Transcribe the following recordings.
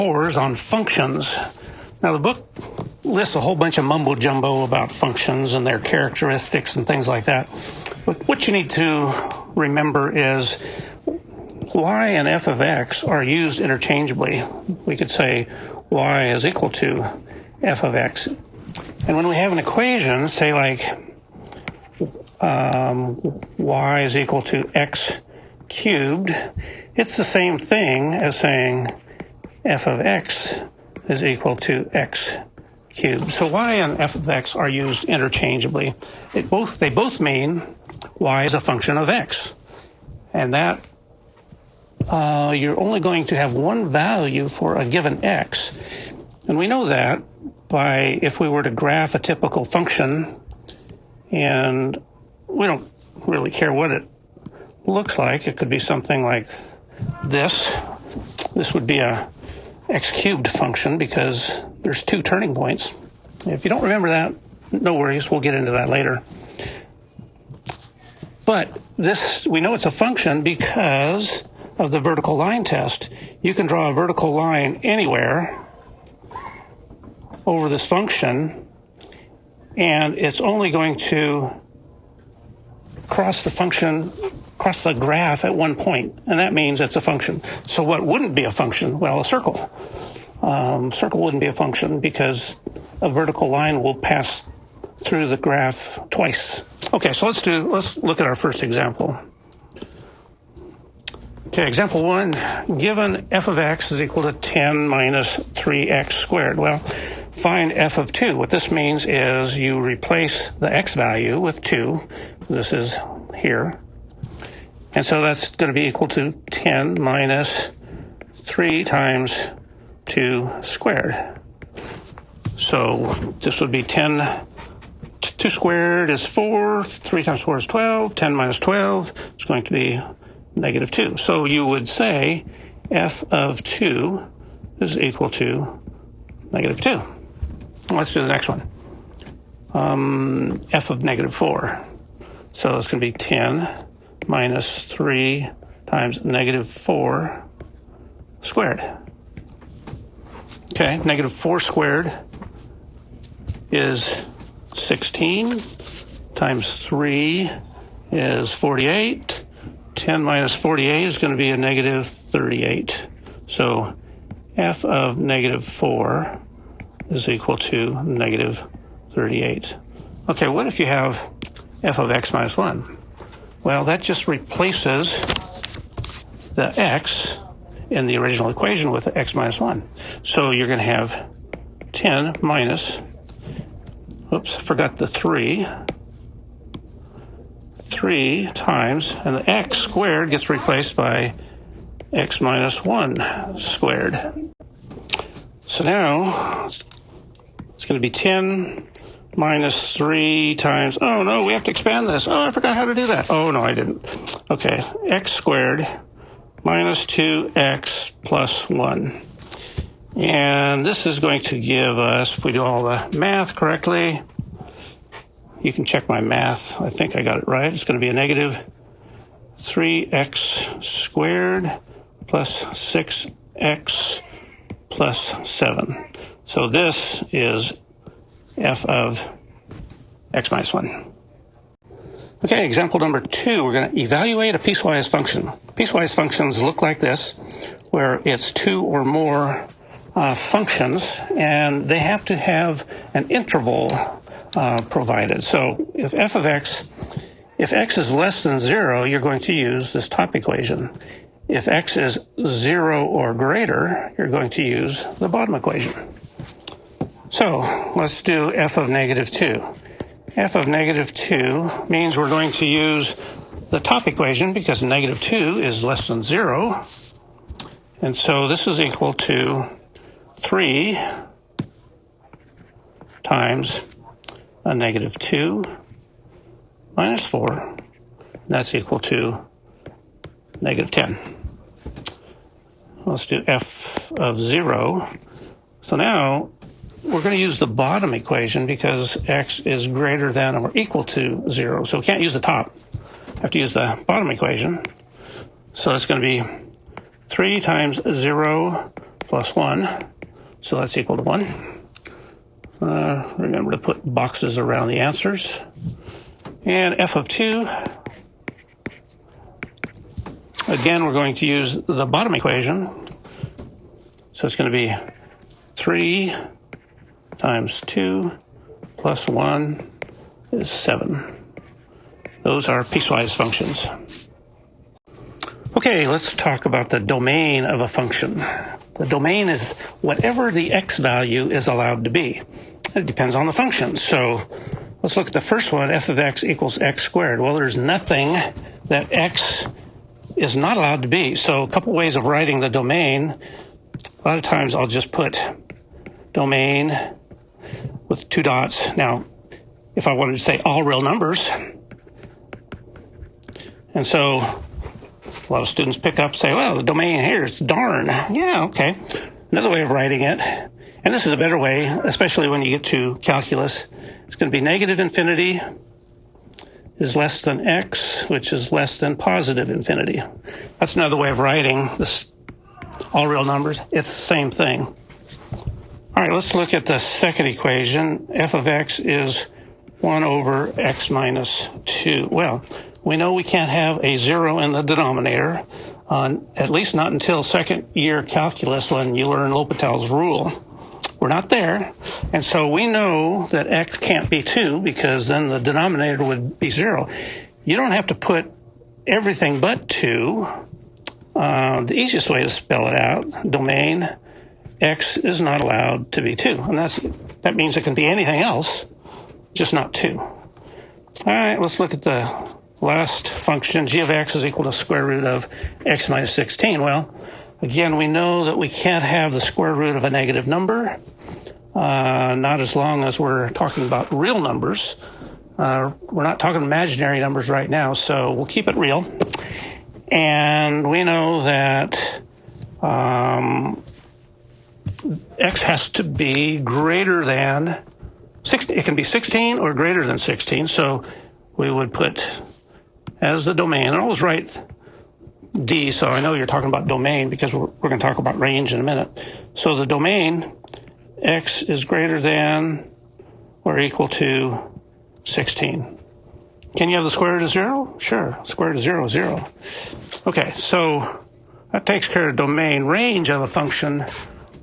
4s on functions. Now, the book lists a whole bunch of mumbo jumbo about functions and their characteristics and things like that. But what you need to remember is y and f of x are used interchangeably. We could say y is equal to f of x. And when we have an equation, say like y is equal to x cubed, it's the same thing as saying f of x is equal to x cubed. So y and f of x are used interchangeably. They both mean y is a function of x. And that you're only going to have one value for a given x. And we know that by if we were to graph a typical function, and we don't really care what it looks like. It could be something like this. This would be a x cubed function because there's two turning points. If you don't remember that, no worries, we'll get into that later. But this, we know it's a function because of the vertical line test. You can draw a vertical line anywhere over this function, and it's only going to cross the graph at one point, and that means it's a function. So what wouldn't be a function? Well, a circle. Circle wouldn't be a function because a vertical line will pass through the graph twice. Okay, so let's look at our first example. Okay, example 1, given f of x is equal to 10 minus 3x squared. Well, find f of 2. What this means is you replace the x value with 2. This is here. And so that's going to be equal to 10 minus 3 times 2 squared. So this would be 10, 2 squared is 4, 3 times 4 is 12, 10 minus 12 is going to be negative 2. So you would say f of 2 is equal to negative 2. Let's do the next one. F of negative 4. So it's going to be 10 minus 3 times negative 4 squared. Okay, negative 4 squared is 16 times 3 is 48. 10 minus 48 is going to be a negative 38. So f of negative 4 is equal to negative 38. Okay, what if you have f of x minus 1? Well, that just replaces the x in the original equation with x minus 1. So you're going to have 10 minus, oops, forgot the 3 times, and the x squared gets replaced by x minus 1 squared. So now it's going to be 10 minus 3 times, oh no, we have to expand this. Oh, I forgot how to do that. Oh no, I didn't. Okay, x squared minus 2x plus 1. And this is going to give us, if we do all the math correctly, you can check my math. I think I got it right. It's going to be a negative 3x squared plus 6x plus 7. So this is f of x minus 1. Okay, example number 2, we're going to evaluate a piecewise function. Piecewise functions look like this, where it's 2 or more functions, and they have to have an interval provided. So if f of x, if x is less than 0, you're going to use this top equation. If x is 0 or greater, you're going to use the bottom equation. So let's do f of negative 2. F of negative 2 means we're going to use the top equation because negative 2 is less than 0. And so this is equal to 3 times a negative 2 minus 4. That's equal to negative 10. Let's do f of 0. So now we're going to use the bottom equation because x is greater than or equal to 0. So we can't use the top. We have to use the bottom equation. So it's going to be 3 times 0 plus 1. So that's equal to 1. Remember to put boxes around the answers. And f of 2, again, we're going to use the bottom equation. So it's going to be 3 times 2 plus 1 is 7. Those are piecewise functions. Okay, let's talk about the domain of a function. The domain is whatever the x value is allowed to be. It depends on the function. So let's look at the first one, f of x equals x squared. Well, there's nothing that x is not allowed to be. So a couple ways of writing the domain. A lot of times I'll just put domain with 2 dots. Now, if I wanted to say all real numbers, and so a lot of students pick up and say, well, the domain here is darn. Yeah, okay. Another way of writing it, and this is a better way, especially when you get to calculus, it's going to be negative infinity is less than x, which is less than positive infinity. That's another way of writing this all real numbers. It's the same thing. All right, let's look at the second equation. F of x is 1 over x minus 2. Well, we know we can't have a 0 in the denominator, at least not until second year calculus when you learn L'Hopital's rule. We're not there, and so we know that x can't be 2 because then the denominator would be 0. You don't have to put everything but 2. The easiest way to spell it out, domain, x is not allowed to be 2, and that means it can be anything else, just not 2. All right, let's look at the last function. G of x is equal to square root of x minus 16. Well, again, we know that we can't have the square root of a negative number, not as long as we're talking about real numbers. We're not talking imaginary numbers right now, so we'll keep it real. And we know that x has to be greater than 16. It can be 16 or greater than 16, so we would put as the domain, and I always write D, so I know you're talking about domain because we're going to talk about range in a minute. So the domain, x is greater than or equal to 16. Can you have the square root of 0? Sure, square root of 0 is 0. Okay, so that takes care of domain. Range of a function.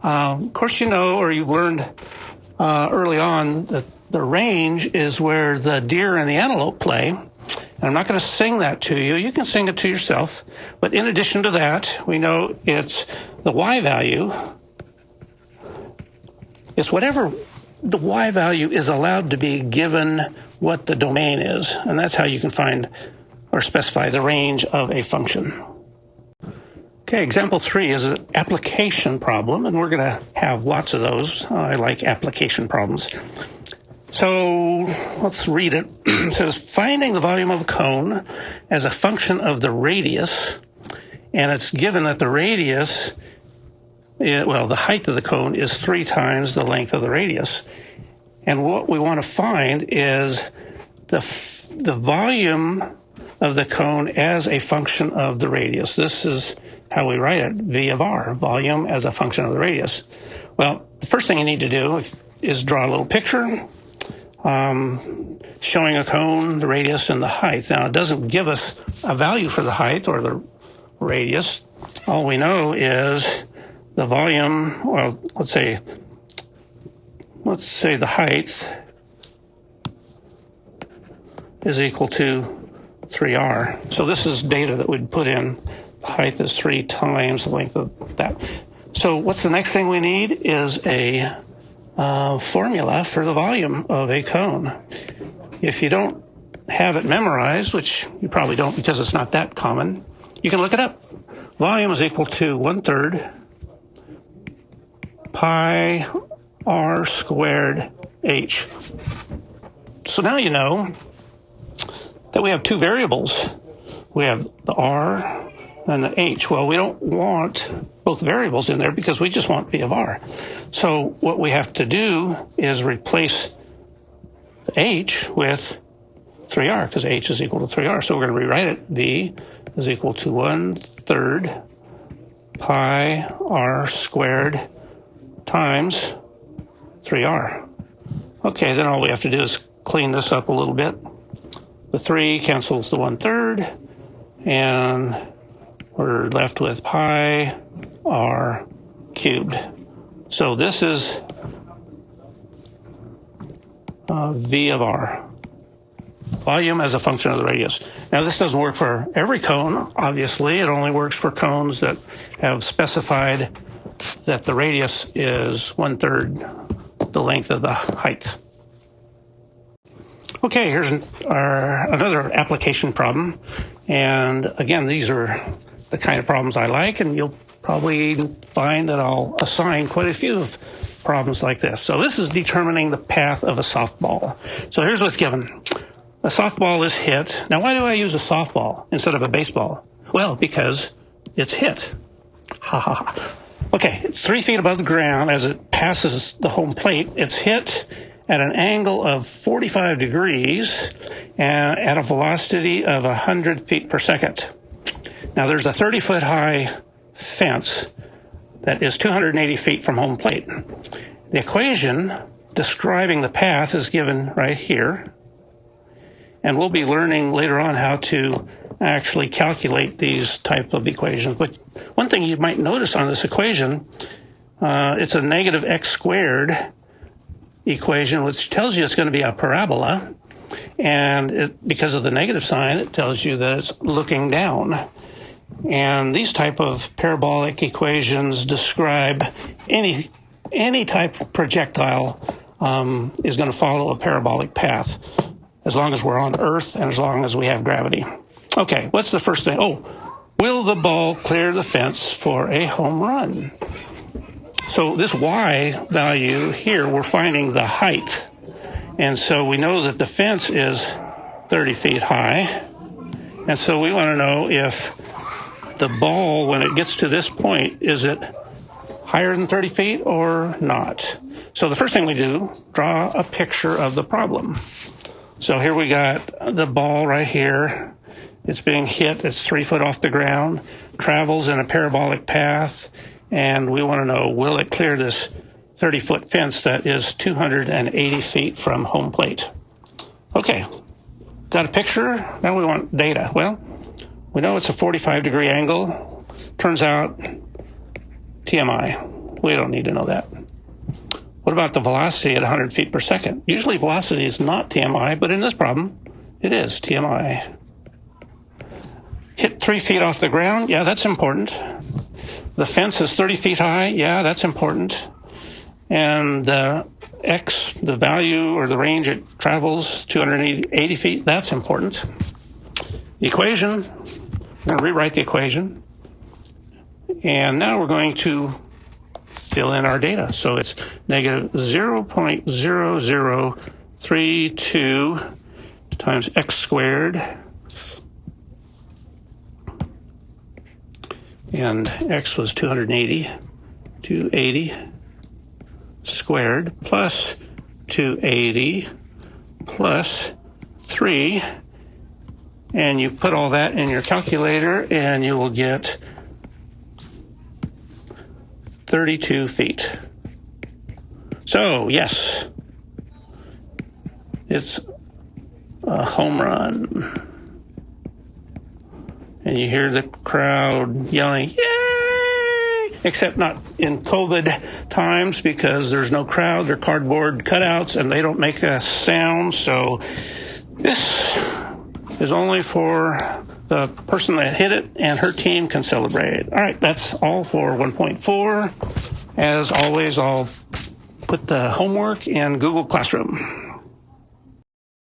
Of course, you know, or you've learned early on that the range is where the deer and the antelope play. And I'm not going to sing that to you. You can sing it to yourself. But in addition to that, we know it's the y value. It's whatever the y value is allowed to be given what the domain is. And that's how you can find or specify the range of a function. Okay, example 3 is an application problem, and we're going to have lots of those. I like application problems. So let's read it. It says, finding the volume of a cone as a function of the radius, and it's given that the radius, the height of the cone is 3 times the length of the radius. And what we want to find is the volume of the cone as a function of the radius. This is how we write it, V of r, volume as a function of the radius. Well, the first thing you need to do is draw a little picture showing a cone, the radius, and the height. Now, it doesn't give us a value for the height or the radius. All we know is the volume, well, let's say the height is equal to 3r. So this is data that we'd put in. The height is 3 times the length of that. So what's the next thing we need is a formula for the volume of a cone. If you don't have it memorized, which you probably don't because it's not that common, you can look it up. Volume is equal to 1/3 pi r squared h. So now you know that we have 2 variables. We have the r and the h. Well, we don't want both variables in there because we just want v of r. So what we have to do is replace the h with 3r because h is equal to 3r. So we're going to rewrite it. V is equal to 1/3 pi r squared times 3r. Okay, then all we have to do is clean this up a little bit. The 3 cancels the 1/3, and we're left with pi r cubed. So this is V of r, volume as a function of the radius. Now this doesn't work for every cone, obviously. It only works for cones that have specified that the radius is 1/3 the length of the height. Okay, here's another application problem. And again, these are the kind of problems I like, and you'll probably find that I'll assign quite a few of problems like this. So this is determining the path of a softball. So here's what's given. A softball is hit. Now, why do I use a softball instead of a baseball? Well, because it's hit. Ha ha ha. Okay, it's 3 feet above the ground. As it passes the home plate, it's hit at an angle of 45 degrees and at a velocity of 100 feet per second. Now, there's a 30-foot high fence that is 280 feet from home plate. The equation describing the path is given right here. And we'll be learning later on how to actually calculate these type of equations. But one thing you might notice on this equation, it's a negative x squared equation, which tells you it's going to be a parabola. And because of the negative sign, it tells you that it's looking down. And these type of parabolic equations describe any type of projectile is going to follow a parabolic path, as long as we're on Earth and as long as we have gravity. Okay, what's the first thing? Oh, will the ball clear the fence for a home run? So this y value here, we're finding the height. And so we know that the fence is 30 feet high. And so we want to know if the ball, when it gets to this point, is it higher than 30 feet or not? So the first thing we do, draw a picture of the problem. So here we got the ball right here. It's being hit. It's 3 foot off the ground, travels in a parabolic path, and we want to know, will it clear this 30-foot fence that is 280 feet from home plate? Okay, got a picture? Now we want data. Well, we know it's a 45-degree angle. Turns out TMI. We don't need to know that. What about the velocity at 100 feet per second? Usually velocity is not TMI, but in this problem, it is TMI. Hit 3 feet off the ground? Yeah, that's important. The fence is 30 feet high? Yeah, that's important. And X, the value or the range it travels, 280 feet, that's important. Equation, I'm going to rewrite the equation. And now we're going to fill in our data. So it's negative 0.0032 times x squared, and x was 280 squared plus 280 plus 3, and you put all that in your calculator and you will get 32 feet. So, yes, it's a home run. And you hear the crowd yelling, yay! Except not in COVID times, because there's no crowd. They're cardboard cutouts and they don't make a sound. So this is only for the person that hit it and her team can celebrate. All right, that's all for 1.4. As always, I'll put the homework in Google Classroom.